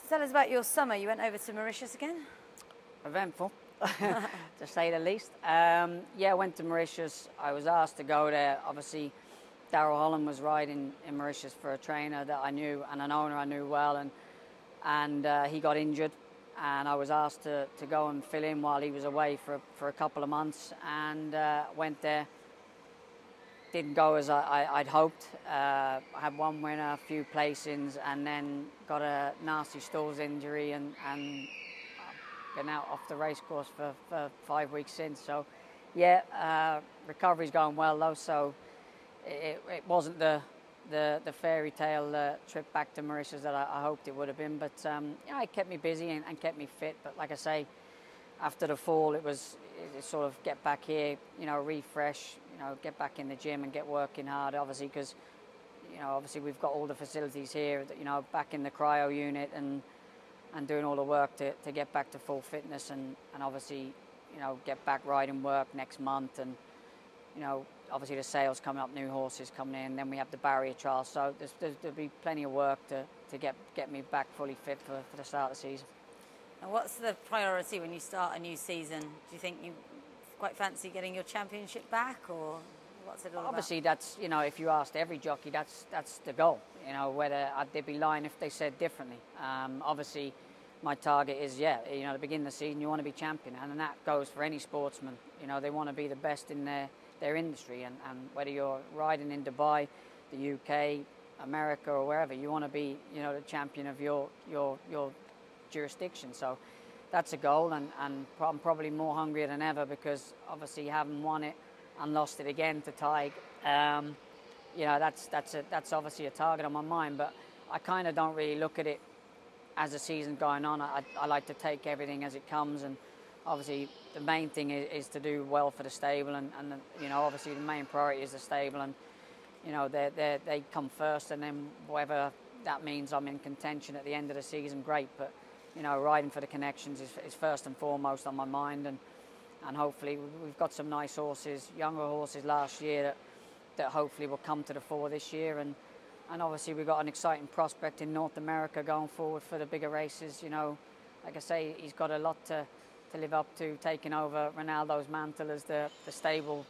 Tell us about your summer. You went over to Mauritius again? Eventful, to say the least. Yeah, I went to Mauritius. I was asked to go there. Obviously, Darryl Holland was riding in Mauritius for a trainer that I knew and an owner I knew well, and he got injured, and I was asked to go and fill in while he was away for a couple of months, and went there. Didn't go as I'd hoped. I had one winner, a few placings, and then got a nasty stalls injury and been out off the race course for 5 weeks since. So, yeah, recovery's going well though. So it wasn't the fairy tale trip back to Mauritius that I hoped it would have been, but yeah, it kept me busy and kept me fit. But like I say, after the fall, it sort of get back here, refresh, get back in the gym and get working hard, obviously, because, obviously we've got all the facilities here, back in the cryo unit and doing all the work to get back to full fitness and obviously, get back riding work next month and, obviously the sales coming up, new horses coming in, then we have the barrier trial, so there'll be plenty of work to get me back fully fit for the start of the season. And what's the priority when you start a new season? Do you think you quite fancy getting your championship back, or what's it all Obviously, about? that's, if you asked every jockey, that's the goal. Whether they'd be lying if they said differently. Obviously, my target is, at the beginning of the season, you want to be champion, and that goes for any sportsman. They want to be the best in their industry, and whether you're riding in Dubai, the UK, America, or wherever, you want to be, the champion of your jurisdiction. So that's a goal, and I'm probably more hungrier than ever because obviously having won it and lost it again to Tig, that's obviously a target on my mind, but I kind of don't really look at it as the season's going on. I like to take everything as it comes, and obviously the main thing is to do well for the stable, and obviously the main priority is the stable, and they come first, and then whether that means I'm in contention at the end of the season, great, but riding for the connections is first and foremost on my mind, and hopefully we've got some nice horses, younger horses last year that hopefully will come to the fore this year, and obviously we've got an exciting prospect in North America going forward for the bigger races. Like I say, he's got a lot to live up to, taking over Ronaldo's mantle as the stable,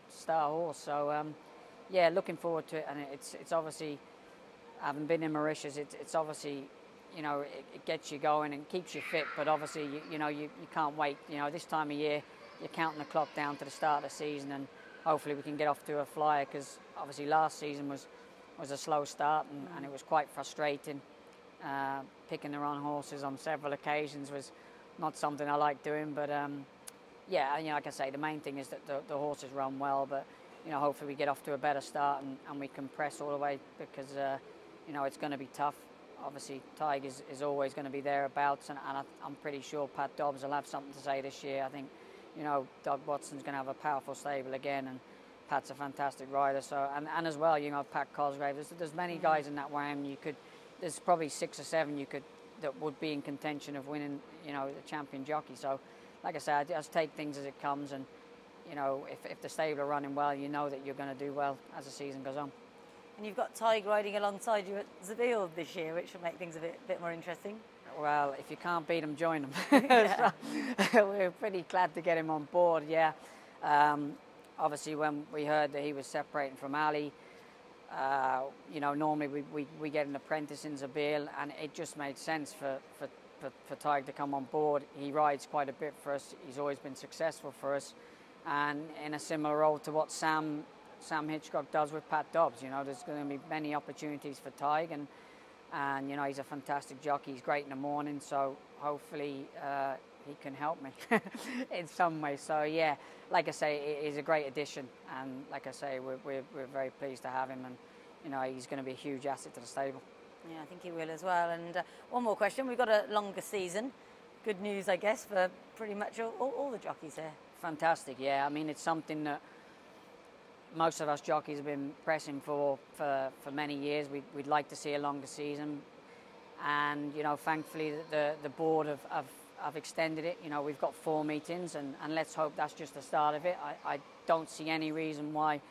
star horse. So yeah, looking forward to it, and it's obviously, having been in Mauritius, it's obviously, it gets you going and keeps you fit, but obviously you can't wait. This time of year you're counting the clock down to the start of the season, and hopefully we can get off to a flyer, because obviously last season was a slow start, and it was quite frustrating. Picking the wrong horses on several occasions was not something I like doing, but yeah, like I say, the main thing is that the horses run well, but hopefully we get off to a better start and we can press all the way, because it's going to be tough. Obviously, Tig is always going to be thereabouts, and I'm pretty sure Pat Dobbs will have something to say this year. I think, Doug Watson's going to have a powerful stable again, and Pat's a fantastic rider. So, and as well, Pat Cosgrave. There's many guys in that WAM. There's probably 6 or 7 that would be in contention of winning, the champion jockey. So, like I said, I just take things as it comes, and if the stable are running well, that you're going to do well as the season goes on. And you've got Tig riding alongside you at Zabeel this year, which will make things a bit more interesting. Well, if you can't beat him, join him. Yeah. So, we're pretty glad to get him on board, yeah. Obviously, when we heard that he was separating from Ali, normally we get an apprentice in Zabeel, and it just made sense for Tig to come on board. He rides quite a bit for us. He's always been successful for us, and in a similar role to what Sam Hitchcock does with Pat Dobbs. There's going to be many opportunities for Tig, and he's a fantastic jockey. He's great in the morning, so hopefully he can help me in some way. So yeah, like I say, he's a great addition, and like I say, we're very pleased to have him, and he's going to be a huge asset to the stable. Yeah, I think he will as well. And one more question: we've got a longer season. Good news, I guess, for pretty much all the jockeys here. Fantastic, yeah. I mean, it's something that most of us jockeys have been pressing for many years. We'd like to see a longer season, and thankfully the board have extended it. We've got 4 meetings, and let's hope that's just the start of it. I don't see any reason why,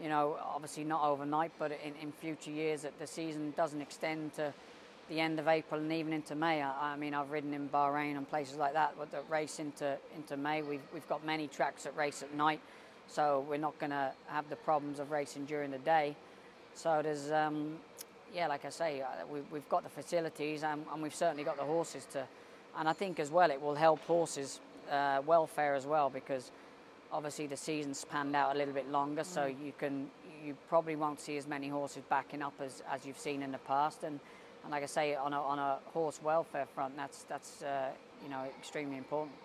obviously not overnight, but in future years, that the season doesn't extend to the end of April and even into May. I mean, I've ridden in Bahrain and places like that that race into May. We've got many tracks that race at night, so we're not going to have the problems of racing during the day. So there's, yeah, like I say, we've got the facilities and we've certainly got the horses to, and I think as well it will help horses welfare as well, because obviously the season's spanned out a little bit longer, so you probably won't see as many horses backing up as you've seen in the past, and like I say, on a horse welfare front, that's you know, extremely important.